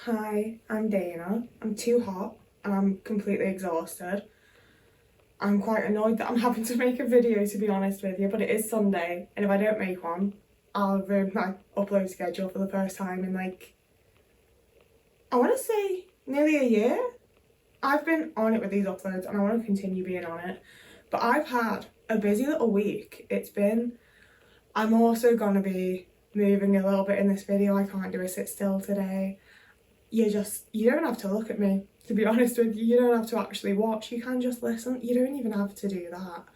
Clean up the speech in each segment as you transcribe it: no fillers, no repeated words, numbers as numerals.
Hi, I'm Dana. I'm too hot and I'm completely exhausted. I'm quite annoyed that I'm having to make a video, to be honest with you, but it is Sunday, and if I don't make one, I'll ruin my upload schedule for the first time in I want to say nearly a year. I've been on it with these uploads and I want to continue being on it, but I've had a busy little week. I'm also going to be moving a little bit in this video. I can't do a sit still today. You don't have to look at me, to be honest with you. You don't have to actually watch, you can just listen. You don't even have to do that.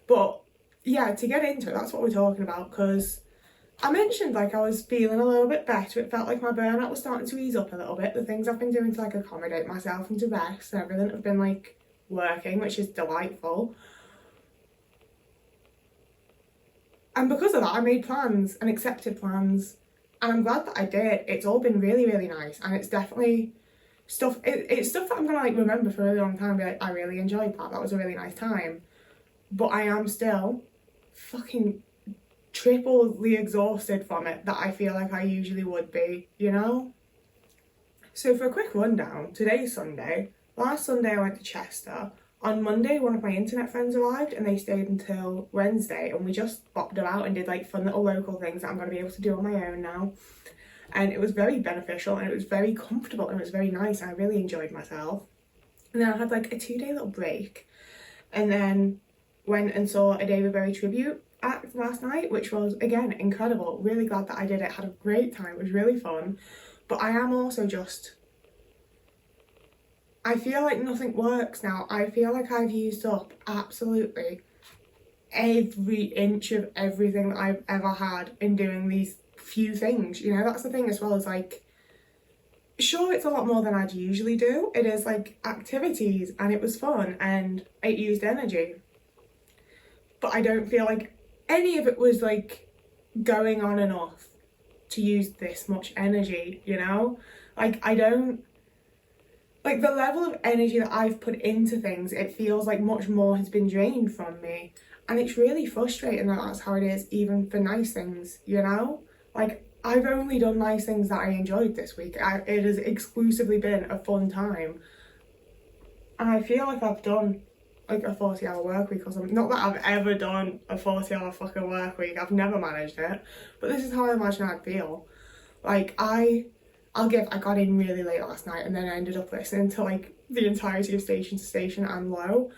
But yeah, to get into it, that's what we're talking about, because I mentioned I was feeling a little bit better. It felt like my burnout was starting to ease up a little bit. The things I've been doing to accommodate myself and to rest and everything have been working, which is delightful. And because of that, I made plans and accepted plans. And I'm glad that I did. It's all been really, really nice. And it's definitely it's stuff that I'm going to remember for a really long time and be I really enjoyed that. That was a really nice time. But I am still fucking triply exhausted from it that I feel like I usually would be, you know? So for a quick rundown, today's Sunday. Last Sunday I went to Chester. On Monday, one of my internet friends arrived and they stayed until Wednesday, and we just bopped about and did fun little local things that I'm going to be able to do on my own now. And it was very beneficial and it was very comfortable and it was very nice and I really enjoyed myself. And then I had a 2-day little break and then went and saw a David Bowie tribute act last night, which was again incredible. Really glad that I did it. Had a great time. It was really fun. But I am also I feel like nothing works now. I feel like I've used up absolutely every inch of everything that I've ever had in doing these few things. You know, that's the thing as well, as sure, it's a lot more than I'd usually do. It is activities and it was fun and it used energy. But I don't feel like any of it was going on enough to use this much energy, you know? I don't the level of energy that I've put into things, it feels like much more has been drained from me. And it's really frustrating that that's how it is, even for nice things, you know? I've only done nice things that I enjoyed this week. It has exclusively been a fun time. And I feel like I've done a 40-hour work week or something. Not that I've ever done a 40-hour fucking work week. I've never managed it. But this is how I imagine I'd feel. I got in really late last night and then I ended up listening to the entirety of Station to Station and Low.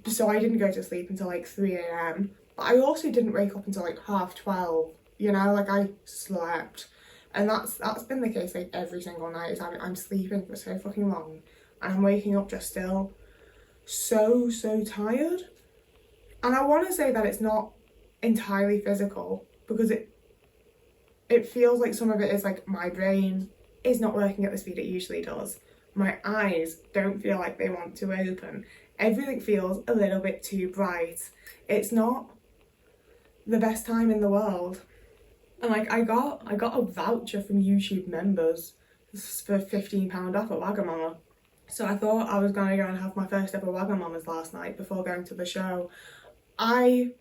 So I didn't go to sleep until 3 a.m. But I also didn't wake up until 12:30, you know, I slept. And that's been the case every single night, is I'm sleeping for so fucking long and I'm waking up just still so tired. And I want to say that it's not entirely physical, because it feels like some of it is my brain is not working at the speed it usually does. My eyes don't feel like they want to open. Everything feels a little bit too bright. It's not the best time in the world. And I got a voucher from YouTube members for £15 off at Wagamama. So I thought I was going to go and have my first ever Wagamamas last night before going to the show. I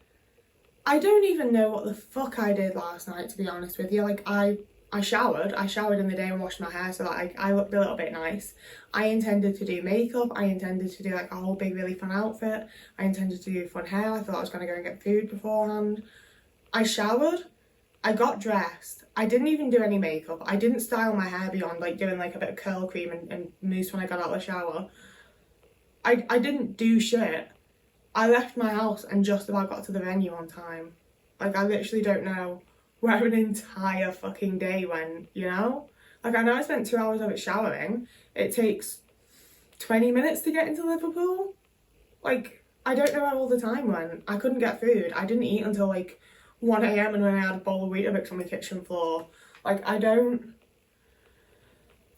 don't even know what the fuck I did last night, to be honest with you. I showered in the day and washed my hair so that I looked a little bit nice. I intended to do makeup. I intended to do a whole big really fun outfit. I intended to do fun hair. I thought I was going to go and get food beforehand. I showered. I got dressed. I didn't even do any makeup. I didn't style my hair beyond doing a bit of curl cream and mousse when I got out of the shower. I didn't do shit. I left my house and just about got to the venue on time. I literally don't know where an entire fucking day went, you know? I know I spent 2 hours of it showering. It takes 20 minutes to get into Liverpool. I don't know where all the time went. I couldn't get food. I didn't eat until 1 a.m. and when I had a bowl of Weetabix on the kitchen floor. I don't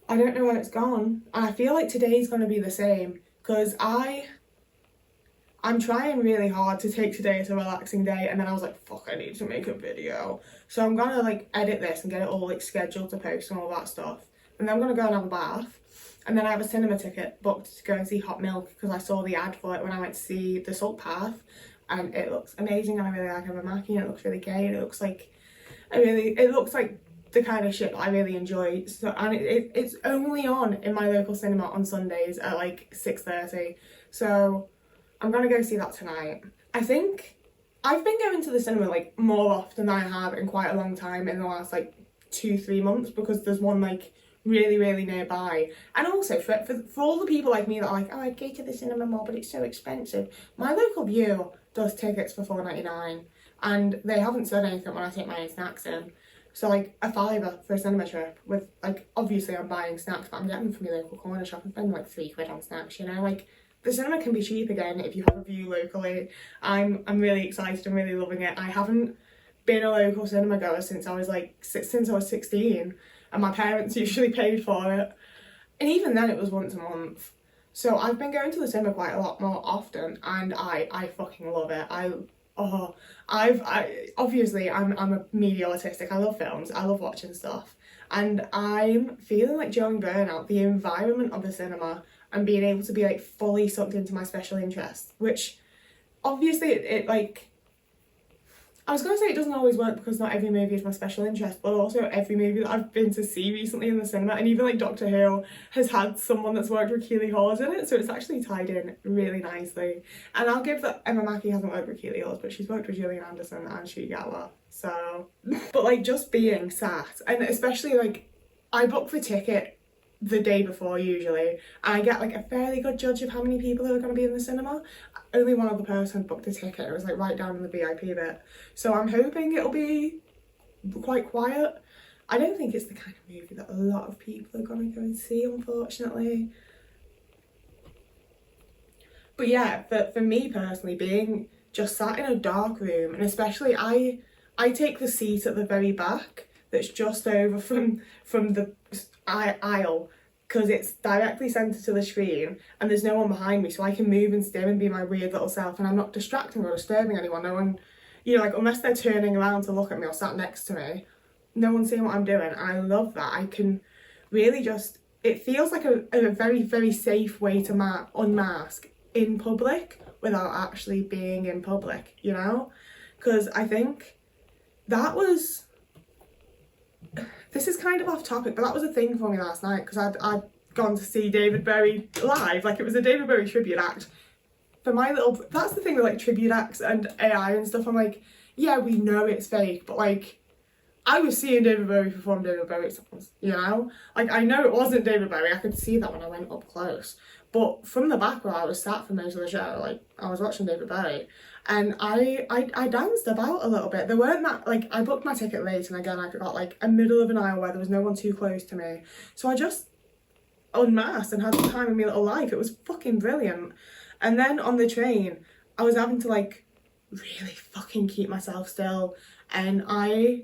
know where it's gone. And I feel like today's gonna be the same, because I'm trying really hard to take today as a relaxing day, and then I was fuck, I need to make a video. So I'm gonna edit this and get it all scheduled to post and all that stuff. And then I'm gonna go and have a bath. And then I have a cinema ticket booked to go and see Hot Milk, because I saw the ad for it when I went to see The Salt Path. And it looks amazing and I really like Emma Mackey, and it looks really gay, and it looks like the kind of shit that I really enjoy. So, and it's only on in my local cinema on Sundays at like 6:30. So I'm gonna go see that tonight. I think I've been going to the cinema like more often than I have in quite a long time in the last like 2-3 months, because there's one like really nearby. And also for all the people like me that are like, oh, I'd go to the cinema more but it's so expensive, my local View does tickets for £4.99 and they haven't said anything when I take my own snacks in. So like a £5 for a cinema trip with, like, obviously I'm buying snacks but I'm getting them from your local corner shop and spending like £3 on snacks, you know. Like, the cinema can be cheap again if you have a View locally. I'm really excited, I'm really loving it. I haven't been a local cinema goer since I was 16, and my parents usually paid for it, and even then it was once a month. So I've been going to the cinema quite a lot more often, and I fucking love it. Obviously I'm a media autistic. I love films, I love watching stuff, and I'm feeling like during Burnout, the environment of the cinema and being able to be like fully sucked into my special interests, which obviously it like, I was going to say it doesn't always work because not every movie is my special interest, but also every movie that I've been to see recently in the cinema, and even like Doctor Who has had someone that's worked with Keely Hawes in it, so it's actually tied in really nicely. And I'll give that Emma Mackey hasn't worked with Keely Hawes, but she's worked with Gillian Anderson and Shuti Gatwa, so. But like just being sat, and especially like I book the ticket the day before usually, and I get like a fairly good judge of how many people are going to be in the cinema. Only one other person booked a ticket, it was like right down in the VIP bit, so I'm hoping it'll be quite quiet. I don't think it's the kind of movie that a lot of people are going to go and see, unfortunately. But yeah, for me personally, being just sat in a dark room, and especially I take the seat at the very back that's just over from the aisle, because it's directly centred to the screen and there's no one behind me, so I can move and stim and be my weird little self, and I'm not distracting or disturbing anyone. No one, you know, like, unless they're turning around to look at me or sat next to me, no one's seeing what I'm doing, and I love that. I can really just, it feels like a very safe way to unmask in public without actually being in public, you know? Because I think that was, this is kind of off topic, but that was a thing for me last night, because I'd gone to see David Bowie live. Like, it was a David Bowie tribute act. For my little, that's the thing with like tribute acts and AI and stuff, I'm like, yeah, we know it's fake, but like, I was seeing David Bowie perform David Bowie songs, you know? Like, I know it wasn't David Bowie, I could see that when I went up close. But from the back where I was sat for most of the show, like, I was watching David Bowie, and I danced about a little bit. There weren't that, like, I booked my ticket late, and again, I got like a middle of an aisle where there was no one too close to me. So I just unmasked and had the time of my little life. It was fucking brilliant. And then on the train, I was having to like really fucking keep myself still, and I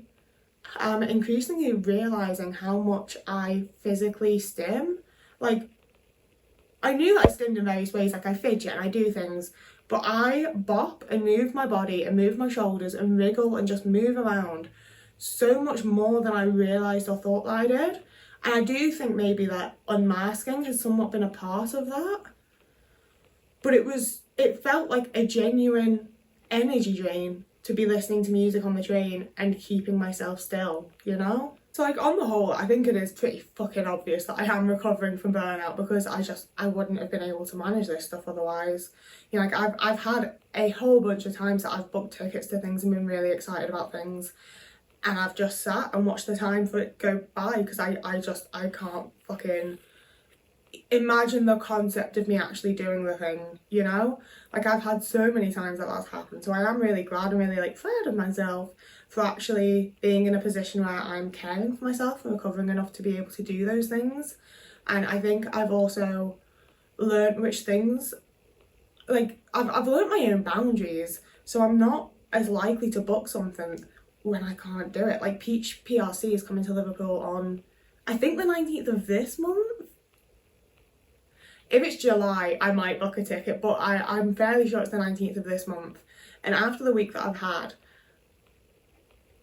am increasingly realising how much I physically stim. Like, I knew that I stimmed in various ways, like I fidget and I do things, but I bop and move my body and move my shoulders and wriggle and just move around so much more than I realised or thought that I did. And I do think maybe that unmasking has somewhat been a part of that. But it felt like a genuine energy drain to be listening to music on the train and keeping myself still, you know? So like, on the whole, I think it is pretty fucking obvious that I am recovering from burnout, because I wouldn't have been able to manage this stuff otherwise. You know, like, I've had a whole bunch of times that I've booked tickets to things and been really excited about things, and I've just sat and watched the time for it go by, because I can't fucking imagine the concept of me actually doing the thing, you know? Like, I've had so many times that that's happened, so I am really glad and really like proud of myself for actually being in a position where I'm caring for myself and recovering enough to be able to do those things. And I think I've also learned which things, like, I've learned my own boundaries, so I'm not as likely to book something when I can't do it. Like, Peach PRC is coming to Liverpool on, I think, the 19th of this month. If it's July, I might book a ticket, but I'm fairly sure it's the 19th of this month. And after the week that I've had,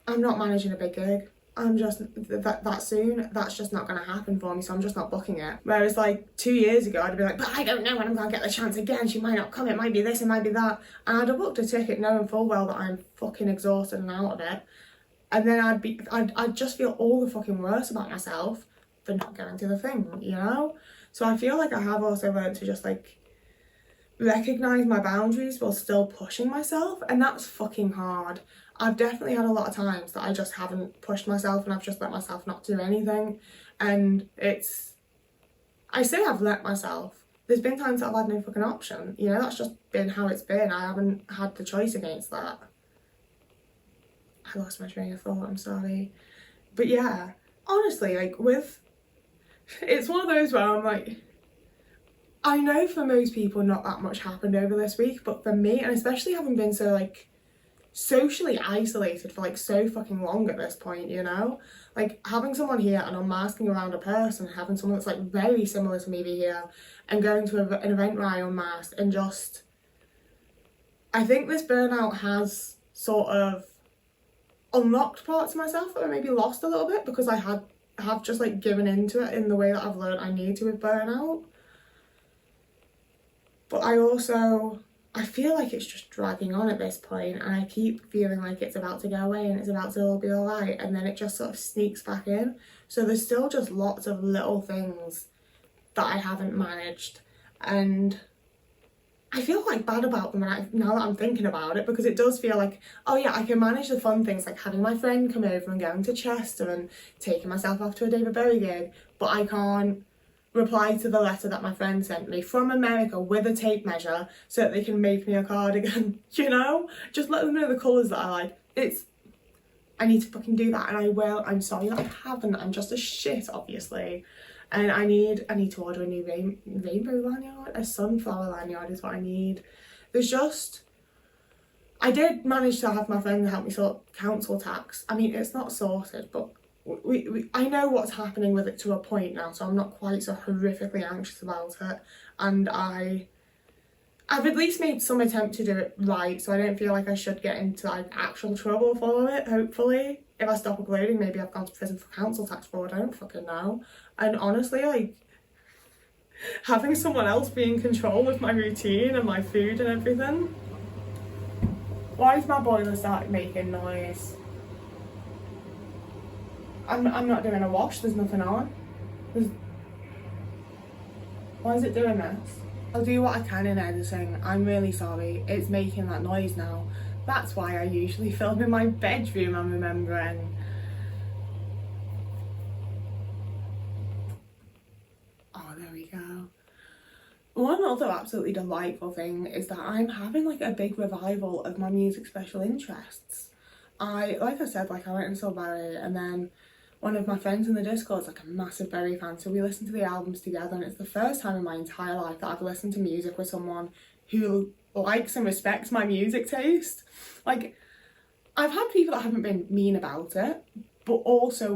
I'm not managing a big gig. I'm just, that soon, that's just not going to happen for me, so I'm just not booking it. Whereas like 2 years ago, I'd be like, but I don't know when I'm going to get the chance again, she might not come, it might be this, it might be that. And I'd have booked a ticket knowing full well that I'm fucking exhausted and out of it. And then I'd just feel all the fucking worse about myself for not going to the thing, you know? So I feel like I have also learned to just like recognise my boundaries while still pushing myself, and that's fucking hard. I've definitely had a lot of times that I just haven't pushed myself and I've just let myself not do anything, and I say I've let myself. There's been times that I've had no fucking option, you know, that's just been how it's been. I haven't had the choice against that. I lost my train of thought, I'm sorry. But yeah, honestly, like it's one of those where I'm like, I know for most people not that much happened over this week, but for me, and especially having been so like socially isolated for like so fucking long at this point, you know, like having someone here and unmasking around a person, having someone that's like very similar to me be here and going to an event where I unmasked, and just, I think this burnout has sort of unlocked parts of myself that I maybe lost a little bit because I have just like given into it in the way that I've learned I need to with burnout. But I feel like it's just dragging on at this point, and I keep feeling like it's about to go away and it's about to all be alright, and then it just sort of sneaks back in. So there's still just lots of little things that I haven't managed, and I feel like bad about them now that I'm thinking about it, because it does feel like, oh yeah, I can manage the fun things like having my friend come over and going to Chester and taking myself off to a David Bowie gig, but I can't reply to the letter that my friend sent me from America with a tape measure so that they can make me a cardigan, you know? Just let them know the colours that I like. I need to fucking do that, and I will. I'm sorry that I haven't. I'm just a shit, obviously. And I need to order a new rainbow lanyard. A sunflower lanyard is what I need. I did manage to have my friend help me sort council tax. I mean, it's not sorted, but I know what's happening with it to a point now, so I'm not quite so horrifically anxious about it, and I've at least made some attempt to do it right, so I don't feel like I should get into like actual trouble for it, hopefully. If I stop uploading, maybe I've gone to prison for council tax fraud, I don't fucking know. And honestly, like, having someone else be in control of my routine and my food and everything. Why is my boiler started making noise? I'm not doing a wash, there's nothing on. Why is it doing this? I'll do what I can in editing. I'm really sorry. It's making that noise now. That's why I usually film in my bedroom, I'm remembering. Oh, there we go. One other absolutely delightful thing is that I'm having like a big revival of my music special interests. Like I said, I went and saw Barry, and then one of my friends in the Discord is like a massive Berry fan, so we listened to the albums together, and it's the first time in my entire life that I've listened to music with someone who likes and respects my music taste. Like, I've had people that haven't been mean about it, but also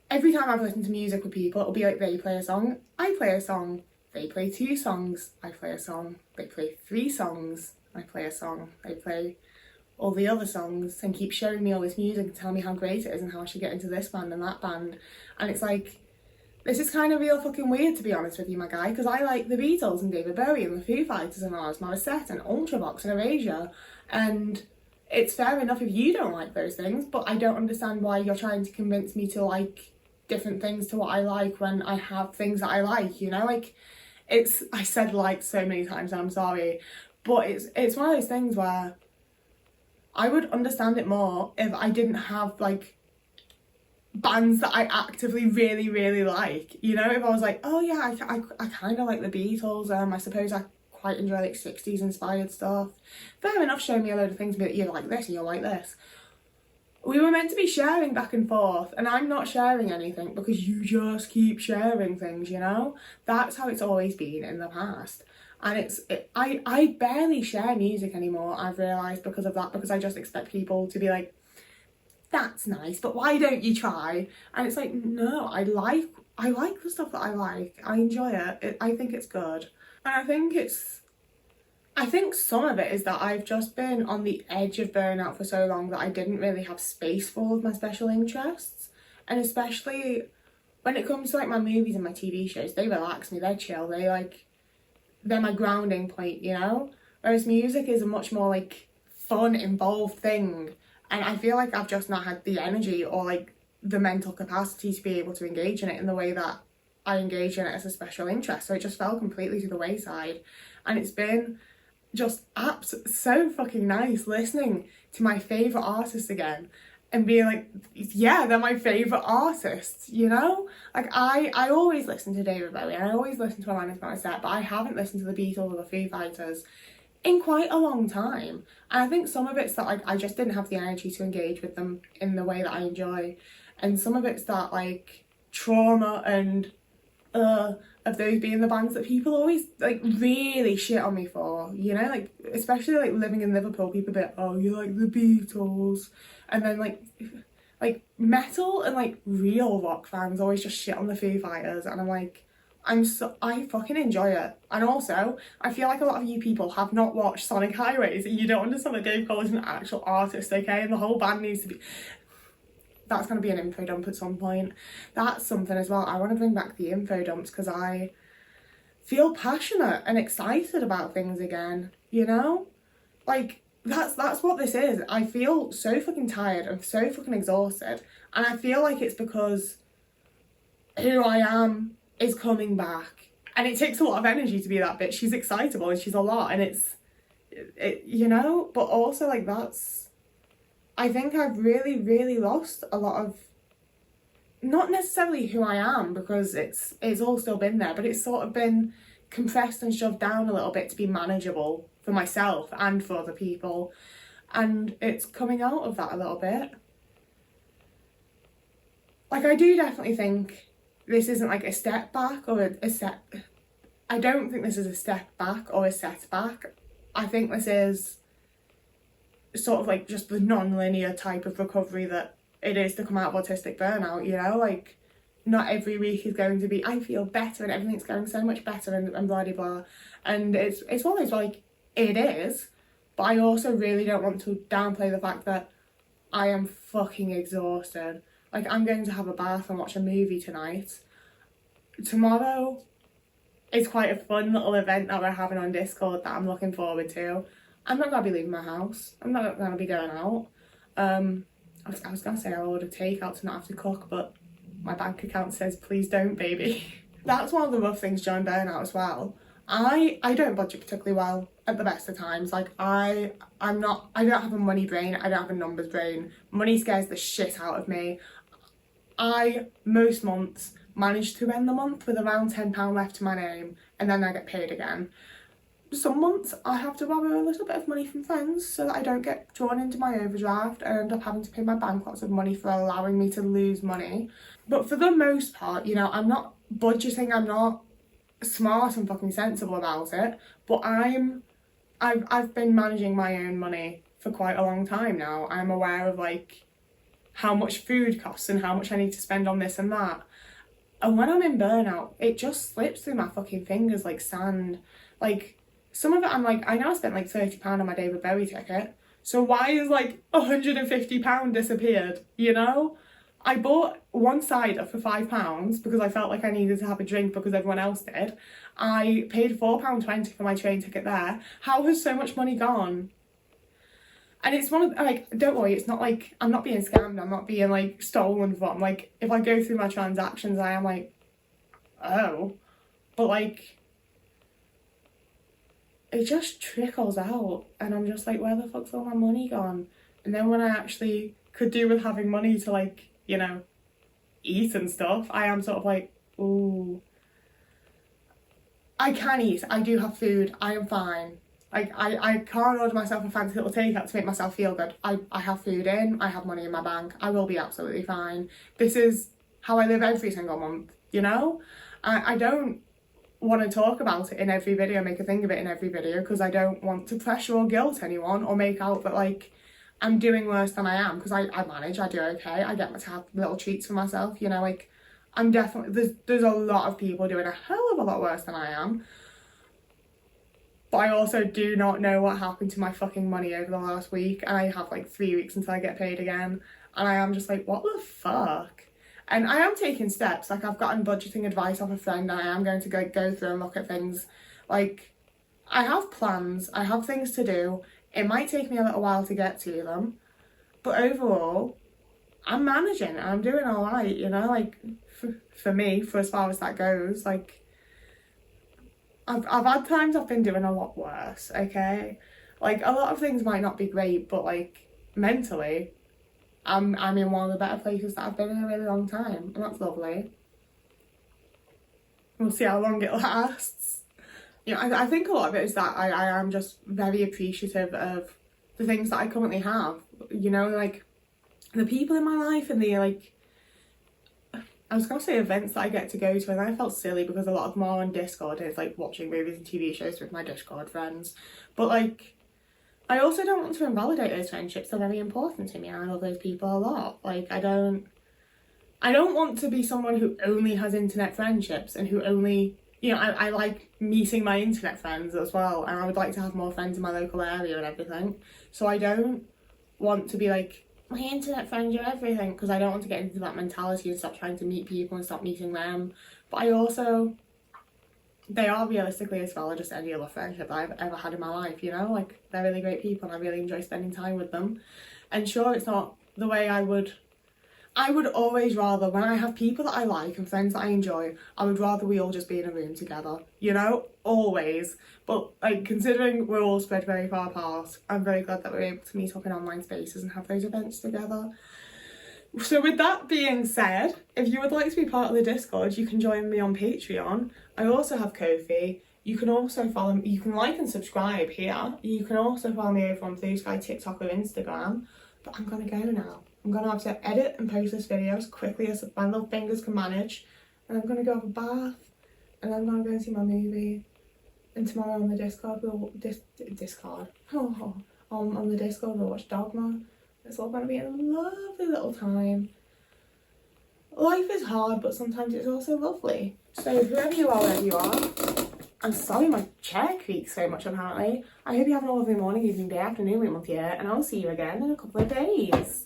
every time I've listened to music with people, it'll be like they play a song, I play a song, they play 2 songs, I play a song, they play 3 songs, I play a song, they play all the other songs, and keep showing me all this music and tell me how great it is and how I should get into this band and that band. And it's like, this is kind of real fucking weird, to be honest with you, my guy, because I like the Beatles and David Bowie and the Foo Fighters and Alanis Morisette and Ultravox and Erasure, and it's fair enough if you don't like those things, but I don't understand why you're trying to convince me to like different things to what I like when I have things that I like, you know? Like, I said like so many times and I'm sorry, but it's one of those things where I would understand it more if I didn't have like bands that I actively really, really like, you know? If I was like, oh yeah, I kind of like the Beatles, I suppose I quite enjoy like 60s inspired stuff. Fair enough, show me a load of things, but you like this and you'll like this. We were meant to be sharing back and forth, and I'm not sharing anything because you just keep sharing things, you know? That's how it's always been in the past. And I barely share music anymore, I've realised, because of that, because I just expect people to be like, that's nice, but why don't you try? And it's like, no, I like the stuff that I like. I enjoy it. I think it's good. And I think some of it is that I've just been on the edge of burnout for so long that I didn't really have space for all of my special interests. And especially when it comes to like my movies and my TV shows, they relax me, they're chill, they're my grounding point, you know? Whereas music is a much more like fun, involved thing. And I feel like I've just not had the energy or like the mental capacity to be able to engage in it in the way that I engage in it as a special interest. So it just fell completely to the wayside. And it's been just so fucking nice listening to my favourite artists again and being like, yeah, they're my favourite artists, you know? Like, I always listen to David Bowie and I always listen to Alanis Morisette, but I haven't listened to the Beatles or the Foo Fighters in quite a long time. And I think some of it's that, like, I just didn't have the energy to engage with them in the way that I enjoy. And some of it's that, like, trauma and of those being the bands that people always like really shit on me for, you know, like especially like living in Liverpool, people be like, oh, you like the Beatles, and then like metal and like real rock fans always just shit on the Foo Fighters, and I'm like, I fucking enjoy it. And also I feel like a lot of you people have not watched Sonic Highways and you don't understand that Dave Cole is an actual artist, okay, and the whole band needs to be. That's going to be an info dump at some point. That's something as well. I want to bring back the info dumps because I feel passionate and excited about things again, you know? Like, that's what this is. I feel so fucking tired and so fucking exhausted. And I feel like it's because who I am is coming back. And it takes a lot of energy to be that bitch. She's excitable and she's a lot. And it's, you know? But also, like, I think I've really lost a lot of, not necessarily who I am, because it's all still been there, but it's sort of been compressed and shoved down a little bit to be manageable for myself and for other people. And it's coming out of that a little bit. Like, I do definitely think this isn't like a step back or I don't think this is a step back or a setback. I think this is sort of like just the non-linear type of recovery that it is to come out of autistic burnout, you know? Like, not every week is going to be, I feel better and everything's going so much better and blah blah blah. And it's one of those, like, it is, but I also really don't want to downplay the fact that I am fucking exhausted. Like, I'm going to have a bath and watch a movie tonight. Tomorrow is quite a fun little event that we're having on Discord that I'm looking forward to. I'm not going to be leaving my house. I'm not going to be going out. I was going to say I'll order takeout to not have to cook, but my bank account says, please don't, baby. That's one of the rough things during burnout as well. I don't budget particularly well at the best of times. Like, I don't have a money brain. I don't have a numbers brain. Money scares the shit out of me. I, most months, manage to end the month with around £10 left to my name, and then I get paid again. Some months I have to borrow a little bit of money from friends so that I don't get drawn into my overdraft and end up having to pay my bank lots of money for allowing me to lose money. But for the most part, you know, I'm not budgeting, I'm not smart and fucking sensible about it, but I've been managing my own money for quite a long time now. I'm aware of, like, how much food costs and how much I need to spend on this and that. And when I'm in burnout, it just slips through my fucking fingers like sand. Like, some of it I'm like, I know I spent like £30 on my David Bowie ticket, so why is like £150 disappeared, you know? I bought one cider for £5 because I felt like I needed to have a drink because everyone else did. I paid £4.20 for my train ticket there. How has so much money gone? And it's one of, like, don't worry, it's not like, I'm not being scammed, I'm not being, like, stolen from. Like, if I go through my transactions, I am like, oh. But, like, it just trickles out, and I'm just like, where the fuck's all my money gone? And then when I actually could do with having money to, like, you know, eat and stuff, I am sort of like, ooh. I can eat, I do have food, I am fine. Like, I can't order myself a fancy little takeout to make myself feel good. I have food in, I have money in my bank, I will be absolutely fine. This is how I live every single month, you know? I don't want to talk about it in every video, make a thing of it in every video, because I don't want to pressure or guilt anyone or make out that, like, I'm doing worse than I am, because I manage, I do okay, I get to have little treats for myself, you know, like, I'm definitely, there's a lot of people doing a hell of a lot worse than I am. But I also do not know what happened to my fucking money over the last week, and I have like 3 weeks until I get paid again, and I am just like, what the fuck? And I am taking steps, like, I've gotten budgeting advice off a friend, and I am going to go through and look at things. Like, I have plans, I have things to do. It might take me a little while to get to them, But overall, I'm managing and I'm doing all right, you know, like, for me, for as far as that goes, like, I've had times I've been doing a lot worse, okay? Like, a lot of things might not be great, but, like, mentally, I'm in one of the better places that I've been in a really long time, and that's lovely. We'll see how long it lasts. You know, I think a lot of it is that I am just very appreciative of the things that I currently have, you know, like, the people in my life and the, like, I was going to say events that I get to go to, and I felt silly because a lot of them are on Discord, and it's like watching movies and TV shows with my Discord friends. But, like, I also don't want to invalidate those friendships. They're very important to me, and I love those people a lot. Like, I don't want to be someone who only has internet friendships and who only, you know, I like meeting my internet friends as well, and I would like to have more friends in my local area and everything. So I don't want to be like, my internet friends are everything, because I don't want to get into that mentality and stop trying to meet people and stop meeting them. But I also, they are realistically as valid as any other friendship that I've ever had in my life, you know? Like, they're really great people and I really enjoy spending time with them. And sure, it's not the way I would always rather, when I have people that I like and friends that I enjoy, I would rather we all just be in a room together, you know? Always. But, like, considering we're all spread very far apart, I'm very glad that we're able to meet up in online spaces and have those events together. So with that being said, if you would like to be part of the Discord, you can join me on Patreon. I also have Ko-fi. You can also follow me, you can like and subscribe here. You can also follow me over on Blue Sky, TikTok or Instagram. But I'm gonna go now. I'm gonna have to edit and post this video as quickly as my little fingers can manage. And I'm gonna go have a bath. And I'm gonna go and see my movie. And tomorrow on the Discord, on the Discord we'll watch Dogma. It's all gonna be a lovely little time. Life is hard, but sometimes it's also lovely. So whoever you are, wherever you are, I'm sorry my chair creaks so much apparently. I hope you have a lovely morning, evening, day, afternoon, week, month, year, and I'll see you again in a couple of days.